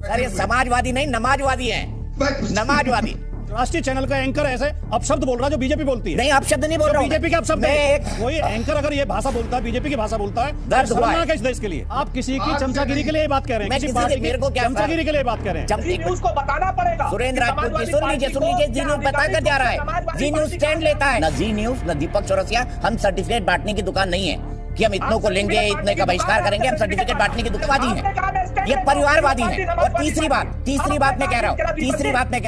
अरे ये समाजवादी नहीं नमाजवादी है, नमाजवादी। राष्ट्रीय चैनल का एंकर ऐसे अपशब्द बोल रहा है जो बीजेपी बोलती है। नहीं अपशब्द नहीं बोल रहा हूं, बीजेपी के अपशब्द मैं कोई एंकर अगर ये भाषा बोलता है, बीजेपी की भाषा बोलता है, दर्द हुआ है इस देश के लिए। आप किसी की चमचागिरी के लिए बात कर रहे हैं, मैं किसी किसी पार्टी के मेरे को क्या चमचागिरी के लिए बात कर रहे हैं। जी न्यूज को बताना पड़ेगा। सुरेंद्र राजपूत जी सुन लीजिए जी न्यूज बताकर जा रहा है, जी न्यूज स्टैंड लेता है ना, जी न्यूज ना दीपक चौरसिया। हम सर्टिफिकेट बांटने की दुकान नहीं है कि हम इतनों को लेंगे, इतने का बहिष्कार करेंगे। हम सर्टिफिकेट बांटने की दुकानवादी हैं, ये परिवारवादी हैं। और तीसरी बात मैं कह रहा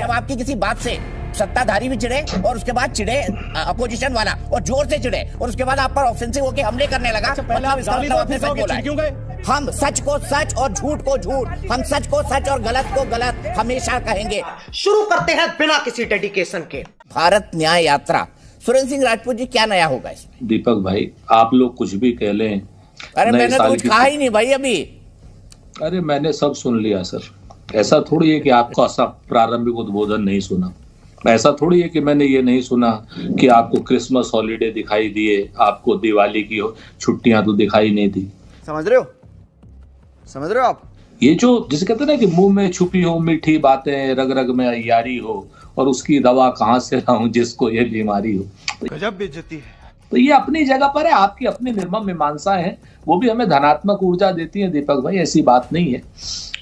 हूँ, आपकी किसी बात से सत्ताधारी भी चिढ़े और उसके बाद चिढ़े अपोजिशन वाला और जोर से चिढ़े और उसके बाद आप पर ऑफेंसिव होकर हमले करने लगा। पहले आप आपने सच बोला क्यों गए? हम सच को सच और झूठ को झूठ, हम सच को सच और गलत को गलत हमेशा कहेंगे। शुरू करते हैं बिना किसी डेडिकेशन के भारत न्याय यात्रा। सुरेंद्र सिंह राजपूत जी क्या नया होगा इसमें? दीपक भाई आप लोग कुछ भी कह लें, अरे मैंने तो कुछ कहा ही नहीं भाई अभी। अरे मैंने सब सुन लिया सर। ऐसा थोड़ी है कि आपको ऐसा प्रारंभिक उद्बोधन नहीं सुना, ऐसा थोड़ी है कि मैंने ये नहीं सुना कि आपको क्रिसमस हॉलीडे दिखाई दिए, आपको दिवाली की छुट्टियां तो दिखाई नहीं दी। समझ रहे हो आप? ये जो जिसे कहते हैं ना कि मुंह में छुपी हो मीठी बातें, रग रग में यारी हो और उसकी दवा कहाँ से लाऊं जिसको ये बीमारी हो। गजब बेइज्जती है। तो ये अपनी जगह पर है, आपकी अपनी निर्मम मीमांसाएं हैं, वो भी हमें धनात्मक ऊर्जा देती है दीपक भाई, ऐसी बात नहीं है।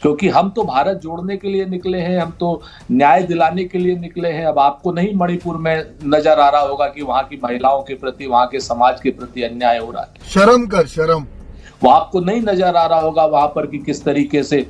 क्योंकि हम तो भारत जोड़ने के लिए निकले हैं, हम तो न्याय दिलाने के लिए निकले हैं। अब आपको नहीं मणिपुर में नजर आ रहा होगा कि वहां की महिलाओं के प्रति, वहां के समाज के प्रति अन्याय हो रहा है। शर्म। वो आपको नहीं नजर आ रहा होगा वहां पर कि किस तरीके से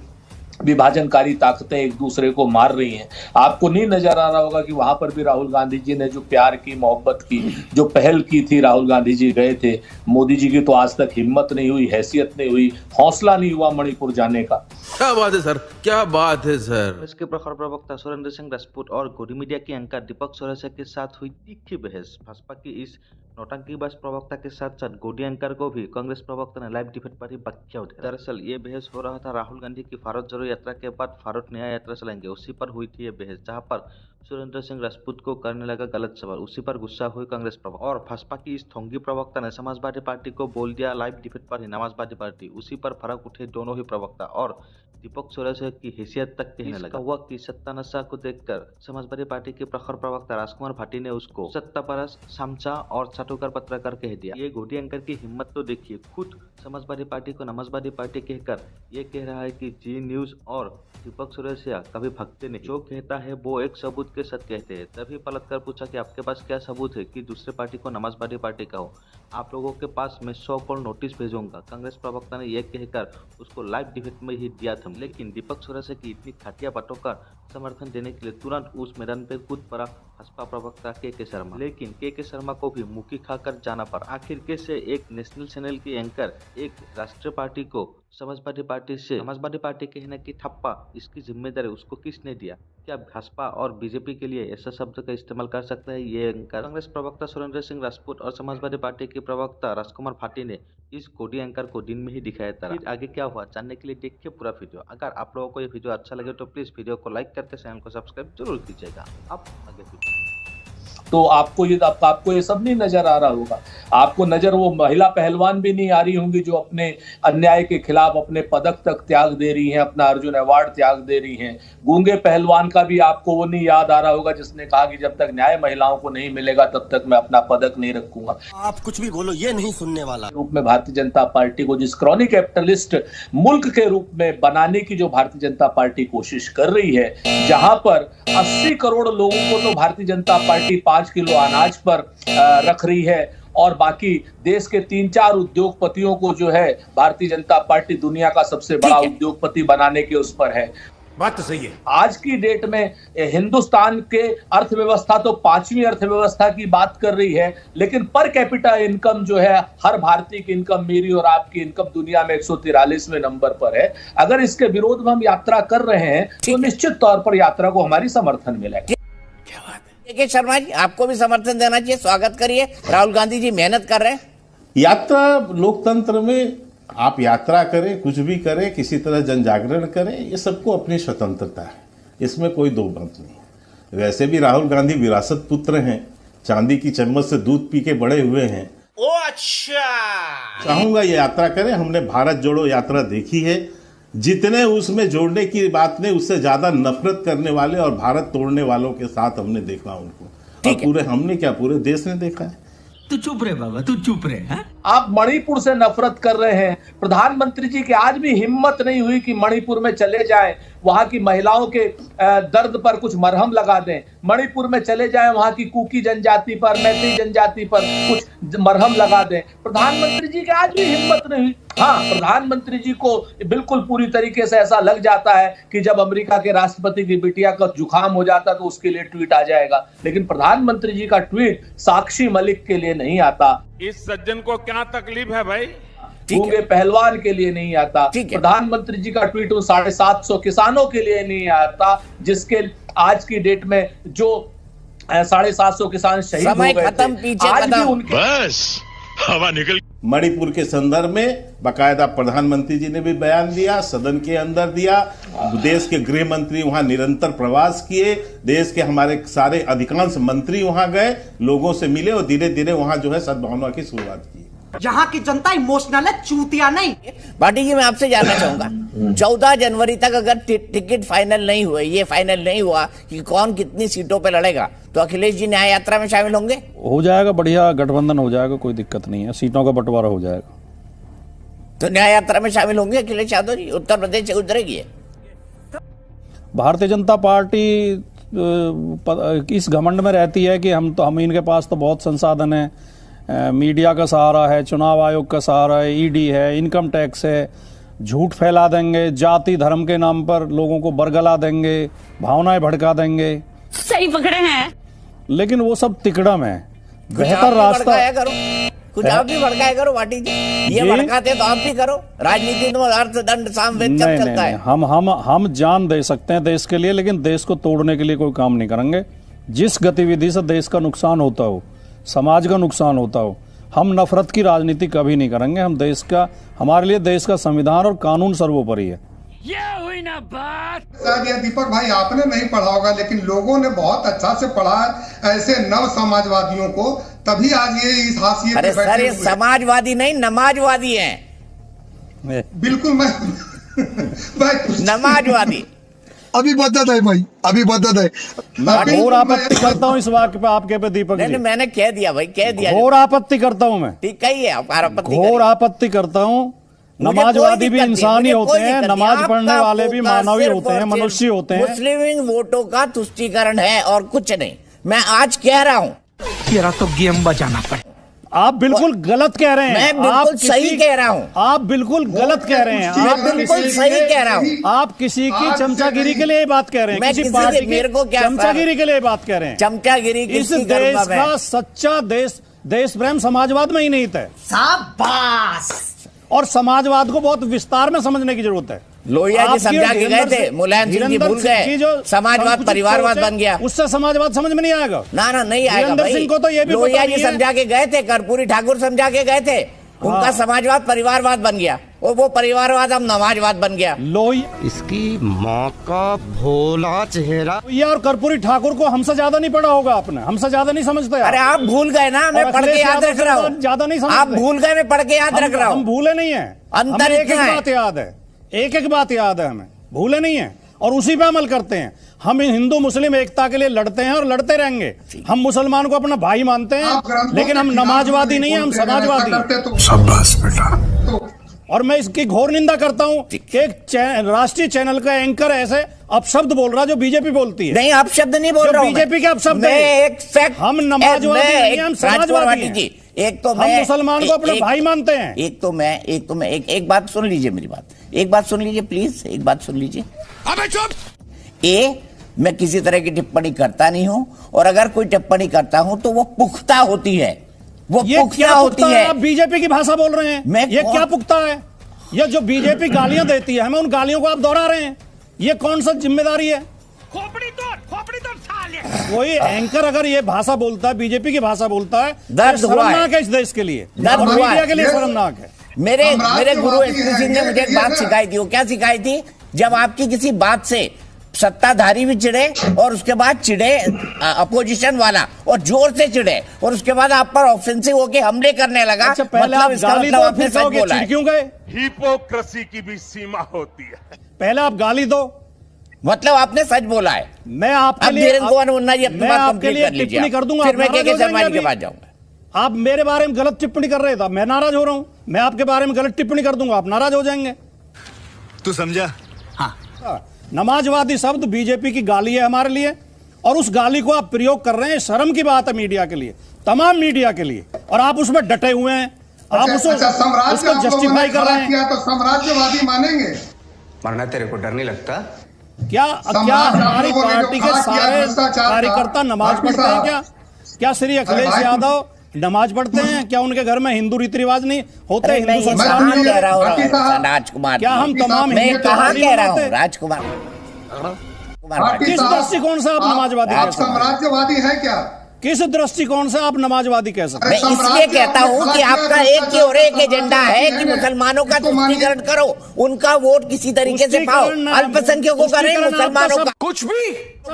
विभाजनकारी ताकतें एक दूसरे को मार रही हैं। आपको नहीं नजर आ रहा होगा कि वहां पर भी राहुल गांधी जी ने जो प्यार की, मोहब्बत की, जो पहल की थी, राहुल गांधी जी गए थे। मोदी जी की तो आज तक हिम्मत नहीं हुई, हैसियत नहीं हुई, हौसला नहीं हुआ मणिपुर जाने का। क्या बात है सर, क्या बात है सर। इसके प्रखर प्रवक्ता सुरेंद्र सिंह राजपूत और गोदी मीडिया की एंकर दीपक चौरसिया के साथ हुई तीखी बहस। भाजपा की इस नौटंकीबाज प्रवक्ता के साथ साथ गोदी एंकर को भी कांग्रेस प्रवक्ता ने लाइव डिबेट पर ही बख्तिया उठाया। दरअसल ये बहस हो रहा था राहुल गांधी की भारत जोड़ो यात्रा के बाद भारत न्याय यात्रा चलेंगे, उसी पर हुई थी ये बहस, जहां पर सुरेंद्र सिंह राजपूत को करने लगा गलत सवाल। उसी पर गुस्सा हुई कांग्रेस प्रवक्ता और भाजपा की इस ठोंगी प्रवक्ता ने समाजवादी पार्टी को बोल दिया लाइव डिबेट पर ही नमाजवादी पार्टी। उसी पर फर्क उठे दोनों ही प्रवक्ता और दीपक चौरसिया की हैसियत तक कहने लगा। हुआ कि सत्ता नशा को देखकर समाजवादी पार्टी के प्रखर प्रवक्ता राजकुमार भाटी ने उसको सत्ता परस, सामचा और चाटुकार पत्रकार कह दिया। ये गोदी एंकर की हिम्मत तो देखिए, खुद समाजवादी पार्टी को नमाजवादी पार्टी कहकर ये कह रहा है कि जी न्यूज और दीपक चौरसिया कभी भगते नहीं, जो कहता है वो एक सबूत के साथ कहते हैं। तभी पलटकर पूछा कि आपके पास क्या सबूत है कि दूसरे पार्टी को नमाजवादी पार्टी कहो? आप लोगों के पास मैं 100 कॉल नोटिस भेजूंगा। कांग्रेस प्रवक्ता ने यह कहकर उसको लाइव डिबेट में ही दिया था। लेकिन दीपक चौरसिया की इतनी घटिया बातों का समर्थन देने के लिए तुरंत उस मैदान पर कूद पड़ा भाजपा प्रवक्ता के शर्मा। लेकिन के शर्मा को भी मुखी खाकर जाना पड़ा। आखिर कैसे एक नेशनल चैनल की एंकर एक राष्ट्रीय पार्टी को समाजवादी पार्टी कहने की ठप्पा, इसकी जिम्मेदारी उसको किसने दिया? क्या भाजपा और बीजेपी के लिए ऐसा शब्द का इस्तेमाल कर सकता है ये एंकर? कांग्रेस प्रवक्ता सुरेंद्र सिंह राजपूत और समाजवादी पार्टी के प्रवक्ता राजकुमार भाटी ने इस गोदी एंकर को दिन में ही दिखाया था। फिर आगे क्या हुआ जानने के लिए देखिए पूरा वीडियो। अगर आप लोगों को ये वीडियो अच्छा लगे तो प्लीज वीडियो को लाइक करके चैनल को सब्सक्राइब जरूर कीजिएगा। अब आगे वीडियो। तो आपको ये सब नहीं नजर आ रहा होगा। आपको नजर वो महिला पहलवान भी नहीं आ रही होंगी जो अपने अन्याय के खिलाफ अपने पदक तक त्याग दे रही हैं, अपना अर्जुन अवार्ड त्याग दे रही हैं। गूंगे पहलवान का भी आपको वो नहीं याद आ रहा होगा जिसने कहा कि जब तक न्याय महिलाओं को नहीं मिलेगा तब तक मैं अपना पदक नहीं रखूंगा। आप कुछ भी बोलो, ये नहीं सुनने वाला। रूप में भारतीय जनता पार्टी को जिस क्रॉनिक कैपिटलिस्ट मुल्क के रूप में बनाने की जो भारतीय जनता पार्टी कोशिश कर रही है, जहां पर 80 करोड़ लोगों को तो भारतीय जनता पार्टी 5 किलो अनाज पर रख रही है और बाकी देश के 3-4 उद्योगपतियों को जो है भारतीय जनता पार्टी दुनिया का सबसे बड़ा उद्योगपति बनाने के उस पर है। बात तो सही है। आज की डेट में हिंदुस्तान के अर्थव्यवस्था तो 5वीं अर्थव्यवस्था की बात कर रही है, लेकिन पर कैपिटा इनकम जो है हर भारतीय की इनकम, मेरी और आपकी इनकम दुनिया में 143वें नंबर पर है। अगर इसके विरोध में हम यात्रा कर रहे हैं तो निश्चित तौर पर यात्रा को हमारी समर्थन मिलेगा। के शर्मा जी आपको भी समर्थन देना चाहिए, स्वागत करिए। राहुल गांधी जी मेहनत कर रहे हैं। यात्रा लोकतंत्र में आप यात्रा करें, कुछ भी करें, किसी तरह जन जागरण करें, ये सबको अपनी स्वतंत्रता है, इसमें कोई दो मत नहीं। वैसे भी राहुल गांधी विरासत पुत्र हैं, चांदी की चम्मच से दूध पी के बड़े हुए हैं। ओ अच्छा, चाहूंगा ये यात्रा करें। हमने भारत जोड़ो यात्रा देखी है, जितने उसमें जोड़ने की बात नहीं, उससे ज्यादा नफरत करने वाले और भारत तोड़ने वालों के साथ हमने देखा उनको। और पूरे हमने क्या, पूरे देश ने देखा है। तू चुप रहे बाबा, तू चुप रहे। हाँ? आप मणिपुर से नफरत कर रहे हैं। प्रधानमंत्री जी की आज भी हिम्मत नहीं हुई कि मणिपुर में चले जाएं, वहां की महिलाओं के दर्द पर कुछ मरहम लगा दें। मणिपुर में चले जाएं, वहां की कुकी जनजाति पर, मैती जनजाति पर कुछ मरहम लगा दें। प्रधानमंत्री जी की आज भी हिम्मत नहीं हुई। हाँ, प्रधानमंत्री जी को बिल्कुल पूरी तरीके से ऐसा लग जाता है कि जब अमेरिका के राष्ट्रपति की बिटिया का जुकाम हो जाता तो उसके लिए ट्वीट आ जाएगा, लेकिन प्रधानमंत्री जी का ट्वीट साक्षी मलिक के लिए नहीं आता। इस सज्जन को क्या तकलीफ है भाई? गूंगे पहलवान के लिए नहीं आता। प्रधानमंत्री जी का ट्वीट उन 750 किसानों के लिए नहीं आता, जिसके आज की डेट में जो 750 किसान शहीद हो गए थे, आज भी उनके बस हवा निकल। मणिपुर के संदर्भ में बाकायदा प्रधानमंत्री जी ने भी बयान दिया, सदन के अंदर दिया। देश के गृह मंत्री वहां निरंतर प्रवास किए, देश के हमारे सारे अधिकांश मंत्री वहां गए, लोगों से मिले और धीरे धीरे वहां जो है सद्भावना की शुरुआत की। यहाँ की जनता इमोशनल है, चूतिया नहीं। भाटी जी, मैं आपसे जानना चाहूंगा 14 जनवरी तक अगर टिकट फाइनल नहीं हुए, ये फाइनल नहीं हुआ कि कौन कितनी सीटों पे लड़ेगा, तो अखिलेश जी न्याय यात्रा में शामिल होंगे? हो जाएगा, बढ़िया गठबंधन हो जाएगा, कोई दिक्कत नहीं है, सीटों का बंटवारा हो जाएगा। तो न्याय यात्रा में शामिल होंगे अखिलेश यादव जी? उत्तर प्रदेश से गुजरेगी। भारतीय जनता पार्टी इस घमंड में रहती है कि हम इनके पास तो बहुत संसाधन है, मीडिया का सहारा है, चुनाव आयोग का सहारा है, ईडी है, इनकम टैक्स है, झूठ फैला देंगे, जाति धर्म के नाम पर लोगों को बरगला देंगे, भावनाएं भड़का देंगे। सही पकड़े हैं, लेकिन वो सब तिकड़म है। बेहतर रास्ता करो, कुछ आप भी भड़काया करो भाटी जी। ये भड़काते तो आप भी करो। राजनीति में अर्थदंड सामवेद सब चलता है। हम जान दे सकते हैं देश के लिए, लेकिन देश को तोड़ने के लिए कोई काम नहीं करेंगे। जिस गतिविधि से देश का नुकसान होता हो, समाज का नुकसान होता हो, हम नफरत की राजनीति कभी नहीं करेंगे। हम देश का, हमारे लिए देश का संविधान और कानून सर्वोपरि है। ये हुई ना बात। शायद ये दीपक भाई आपने नहीं पढ़ा होगा, लेकिन लोगों ने बहुत अच्छा से पढ़ा है ऐसे नव समाजवादियों को, तभी आज ये इस हाशिए पे बैठे। अरे सर, समाजवादी नहीं, नमाजवादी हैं। बिल्कुल मैं नमाजवादी। अभी बदत है भाई, अभी बदत है। घोर आपत्ति करता हूँ इस वाक्य पे, आपके पे दीपक जी। मैंने कह दिया भाई, कह दिया। घोर आपत्ति करता हूँ मैं। ठीक है, आपत्ति घोर आपत्ति करता हूँ। नमाजवादी भी इंसान ही होते हैं, नमाज पढ़ने वाले भी मानवी होते हैं, मनुष्य होते हैं। मुस्लिम वोटों का तुष्टीकरण है और कुछ नहीं। मैं आज कह रहा हूँ, तेरा तो गेम बजाना पड़े। आप बिल्कुल गलत कह रहे हैं। मैं बिल्कुल सही कह रहा हूँ। आप बिल्कुल गलत कह रहे हैं। आप बिल्कुल सही कह रहा हूँ। आप किसी की चमचागिरी के लिए बात कह रहे हैं। किसी पार्टी मेरे को क्या चमचागिरी के लिए बात कह रहे हैं? चमचागिरी इस देश का सच्चा देश प्रेम समाजवाद में ही नहीं है। शाबाश। और समाजवाद को बहुत विस्तार में समझने की जरूरत है। लोहिया जी समझा के गए थे, मुलायम सिंह जी भूल गए, समाजवाद परिवारवाद बन गया। उससे समाजवाद समझ में नहीं आएगा। ना नहीं आएगा भाई। सिंह को तो ये भी लोहिया जी समझा के गए थे, कर्पूरी ठाकुर समझा के गए थे, उनका समाजवाद परिवारवाद बन गया, और वो परिवारवाद अब नमाजवाद बन गया। इसकी माँ का भोला चेहरा। ये और कर्पूरी ठाकुर को हमसे ज्यादा नहीं पढ़ा होगा आपने, हमसे ज्यादा नहीं समझते। अरे आप भूल गए ना, मैं पढ़ के याद रख रहा हूँ। ज्यादा नहीं समझते। आप भूल गए, मैं पढ़ के याद रख रहा हूँ। हम भूले नहीं है, अंतर एक एक बात याद है, एक बात याद है, हमें भूले नहीं है और उसी पे अमल करते हैं। हम हिंदू मुस्लिम एकता के लिए लड़ते हैं और लड़ते रहेंगे। हम मुसलमान को अपना भाई मानते हैं, लेकिन हम नमाजवादी नहीं है, हम समाजवादी। शाबाश बेटा। और मैं इसकी घोर निंदा करता हूं कि एक राष्ट्रीय चैनल का एंकर ऐसे अपशब्द बोल रहा जो बीजेपी बोलती है। नहीं, अपशब्द नहीं बोल रहा हूं। बीजेपी के अपशब्द है। एक फैक्ट, हम नमाजवादी नहीं, हम समाजवादी हैं। एक तो हम मुसलमान को अपना भाई मानते हैं। एक बात सुन लीजिए, मेरी बात एक बात सुन लीजिए प्लीज, एक बात सुन लीजिए। अबे चुप। मैं किसी तरह की टिप्पणी करता नहीं हूं, और अगर कोई टिप्पणी करता हूं तो वो पुख्ता होती है, वो पुख्ता होती है। आप बीजेपी की भाषा बोल रहे हैं, ये क्या पुख्ता है? ये जो बीजेपी गालियां देती है हमें, उन गालियों को आप दोहरा रहे हैं, ये कौन सा जिम्मेदारी है? खोपड़ी तोड़ साले। कोई एंकर अगर ये भाषा बोलता है, बीजेपी की भाषा बोलता है, शर्मनाक है इस देश के लिए, मीडिया के लिए शर्मनाक है। मेरे गुरु एसपी सिंह ने मुझे एक बात सिखाई थी। वो क्या सिखाई थी? जब आपकी किसी बात से सत्ताधारी भी चिढ़े और उसके बाद चिढ़े अपोजिशन वाला और जोर से चिढ़े और उसके बाद आप पर ऑफेंसिव होके हमले करने लगा। अच्छा, पहले आप इसका गाली मतलब दो, आपने फिर सच कहोगे बोला चिढ़ है। क्यों गए? हिपोक्रेसी की भी सीमा होती है। पहले आप गाली दो, मतलब आपने सच बोला है। मैं आपके अब लिए धीरेन्द्र कुमार मुन्ना जी अपनी मैं बात आपके कंप्लीट लिए कर लीजिए। टिप्पणी कर दूंगा, फिर मैं आप के नाराज हो शर्मा जी जाएंगे के पास जाऊंगा। आप मेरे बारे में गलत टिप्पणी कर रहे थे, मैं नाराज हो रहा हूं। मैं आपके बारे में गलत टिप्पणी कर दूंगा, आप नाराज हो जाएंगे। तू समझा? नमाजवादी शब्द बीजेपी की गाली है हमारे लिए, और उस गाली को आप प्रयोग कर रहे हैं। शर्म की बात है मीडिया के लिए, तमाम मीडिया के लिए, और आप उसमें डटे हुए हैं। आप उसको जस्टिफाई कर रहे हैं। तो साम्राज्यवादी मानेंगे? मरना तेरे को डर नहीं लगता? क्या हमारी पार्टी के सारे कार्यकर्ता नमाज पढ़ते हैं? क्या श्री अखिलेश यादव नमाज पढ़ते हैं? क्या उनके घर में हिंदू रीति रिवाज नहीं होते? हिंदू संस्कार नहीं होते? राजकुमार, क्या हम तमाम मैं हिंदू कहाँ त्योहार कह रहा नहीं हूँ राजकुमार? किस दृष्टिकोण से आप नमाजवादी आप कह सकते हैं? साम्राज्यवादी है क्या? किस दृष्टिकोण से आप नमाजवादी कह सकते हैं? मैं इसलिए कहता हूं कि आपका एक की और एक एजेंडा है कि मुसलमानों का तुष्टीकरण करो, उनका वोट किसी तरीके से पाओ, अल्पसंख्यकों को करें, मुसलमानों का कुछ भी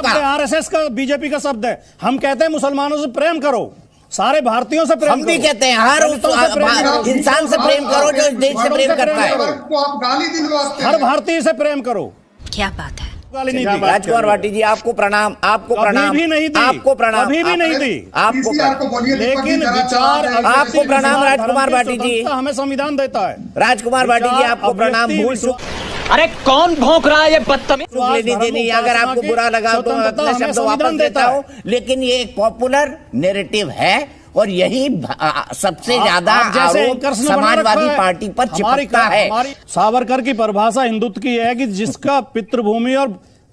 आरएसएस का, बीजेपी का शब्द है। हम कहते हैं मुसलमानों से प्रेम करो, सारे भारतीयों से प्रेम हम भी करो। कहते हैं हर उस इंसान से प्रेम करो जो इस देश से प्रेम करता है। आप गाली दिलवाते हर भारतीय से प्रेम करो। क्या बात है? गाली नहीं दी। राजकुमार भाटी जी, आपको प्रणाम, आपको प्रणाम, कभी भी नहीं दी, आपको प्रणाम, कभी भी नहीं दी। आपको को बोलिए, लेकिन जरा विचार, आपको प्रणाम राजकुमार भाटी जी। हमें संविधान देता है। राजकुमार भाटी जी, आपको प्रणाम। भूल चूक अरे कौन भौंक रहा है ये बदतमीज? लेनी देनी, अगर आपको बुरा लगा तो मैं अपने शब्द वापस देता हूँ, लेकिन ये एक पॉपुलर नैरेटिव है और यही सबसे ज्यादा आरोप समाजवादी पार्टी पर चिपकता है। सावरकर की परिभाषा हिंदुत्व की है कि जिसका पितृभूमि और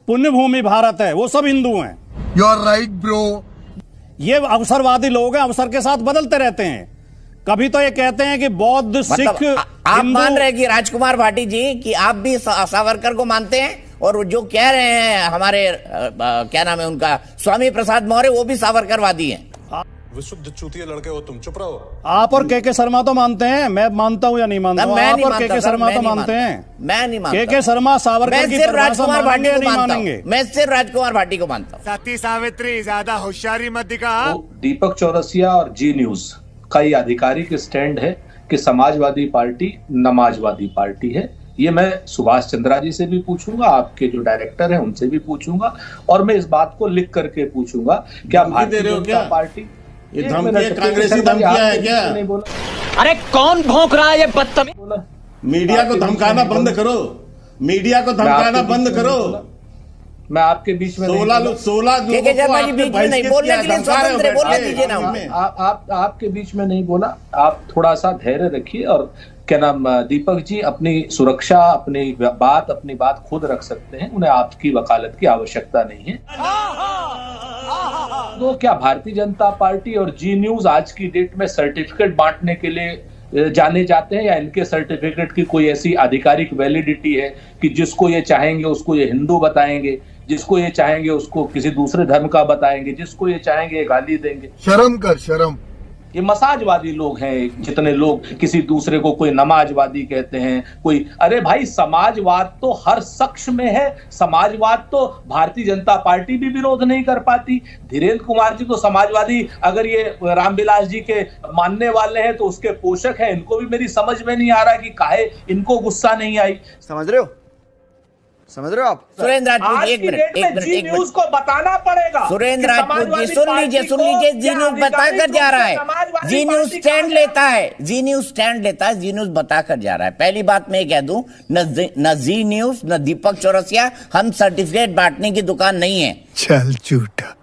पुण्यभूमि भारत है वो सब हिंदू हैं। You are right bro. ये अवसरवादी लोग हैं, अवसर के साथ बदलते रहते हैं। कभी तो ये कहते हैं कि बौद्ध, सिख, आप मान रहे हैं कि राजकुमार भाटी जी कि आप भी सावरकर को मानते हैं, और जो कह रहे हैं हमारे क्या नाम है उनका, स्वामी प्रसाद मौर्य, वो भी सावरकरवादी हैं। विशुद्ध चूतिया लड़के हो तुम, चुप रहो। आप और के शर्मा तो मानते हैं, मैं मानता हूं या नहीं मानता हूं? आप और के शर्मा तो मानते हैं। मैं नहीं मानता। के शर्मा सावरकर की राजकुमार भाटी को नहीं मानता मानेंगे। हूं। मैं सिर्फ राजकुमार भाटी को मानता हूं। सती सावित्री, ज्यादा होशियारी मत दिखा। तो दीपक चौरसिया और जी न्यूज का ये आधिकारिक स्टैंड है कि समाजवादी पार्टी नमाजवादी पार्टी है। ये मैं सुभाष चंद्रा जी से भी पूछूंगा, आपके जो डायरेक्टर हैं उनसे भी पूछूंगा, और मैं इस बात को लिख करके पूछूंगा, क्या भारतीय जनता पार्टी ये कांग्रेसी धमकियां है क्या? नहीं बोला। अरे कौन भौंक रहा है ये बदतमीज? मीडिया को धमकाना बंद करो, मीडिया को धमकाना बंद करो। मैं आपके बीच में 16 शर्मा जी बीच में नहीं बोलने के लिए स्वतंत्र है, बोलने दीजिए ना। आप आपके बीच में नहीं बोला, आप थोड़ा सा धैर्य रखिए। और क्या नाम, दीपक जी अपनी सुरक्षा, अपनी बात खुद रख सकते हैं, उन्हें आपकी वकालत की आवश्यकता नहीं है। तो क्या भारतीय जनता पार्टी और जी न्यूज आज की डेट में सर्टिफिकेट बांटने के लिए जाने जाते हैं, या इनके सर्टिफिकेट की कोई ऐसी आधिकारिक वैलिडिटी है कि जिसको ये चाहेंगे उसको ये हिंदू बताएंगे, जिसको ये चाहेंगे उसको किसी दूसरे धर्म का बताएंगे, जिसको ये चाहेंगे ये गाली देंगे? शर्म कर, शर्म। ये मसाजवादी लोग हैं। जितने लोग किसी दूसरे को कोई नमाजवादी कहते हैं, कोई, अरे भाई समाजवाद तो हर शख्स में है। समाजवाद तो भारतीय जनता पार्टी भी विरोध नहीं कर पाती। धीरेन्द्र कुमार जी तो समाजवादी, अगर ये रामविलास जी के मानने वाले हैं तो उसके पोषक हैं। इनको भी मेरी समझ में नहीं आ रहा कि काहे इनको गुस्सा नहीं आई। समझ रहे हो आप? सुरेंद्र राजपूत, एक मिनट न्यूज को बताना पड़ेगा। सुरेंद्र राजपूत जी सुन लीजिए, जी न्यूज बताकर जा रहा है। जी न्यूज स्टैंड लेता है, जी न्यूज स्टैंड लेता है, जी न्यूज बताकर जा रहा है। पहली बात मैं कह दूं, न जी न्यूज न दीपक चौरसिया हम सर्टिफिकेट बांटने की दुकान नहीं है। चल झूठा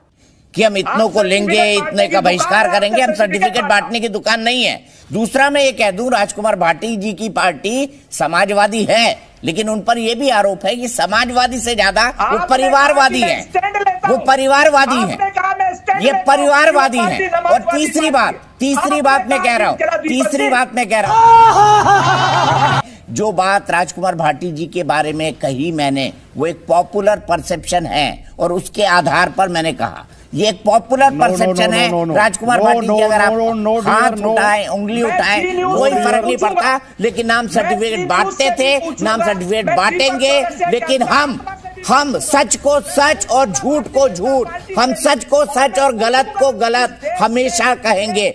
कि हम इतनों को लेंगे, इतने का बहिष्कार करेंगे, हम सर्टिफिकेट बांटने की दुकान नहीं है। दूसरा मैं ये कह दूं, राजकुमार भाटी जी की पार्टी समाजवादी है, लेकिन उन पर यह भी आरोप है कि समाजवादी से ज्यादा वो परिवारवादी है, वो परिवारवादी है, ये परिवारवादी है। और तीसरी बात मैं कह रहा हूं, जो बात राजकुमार भाटी जी के बारे में कही मैंने, वो एक पॉपुलर परसेप्शन है, और उसके आधार पर मैंने कहा ये एक पॉपुलर परसेप्शन है। राजकुमार भाटी जी अगर आप हाथ उठाएं, उंगली उठाएं, कोई फर्क नहीं पड़ता, लेकिन नाम सर्टिफिकेट बांटते थे, नाम सर्टिफिकेट बांटेंगे, लेकिन हम हम सच को सच और झूठ को झूठ, हम सच को सच और गलत को गलत हमेशा कहेंगे।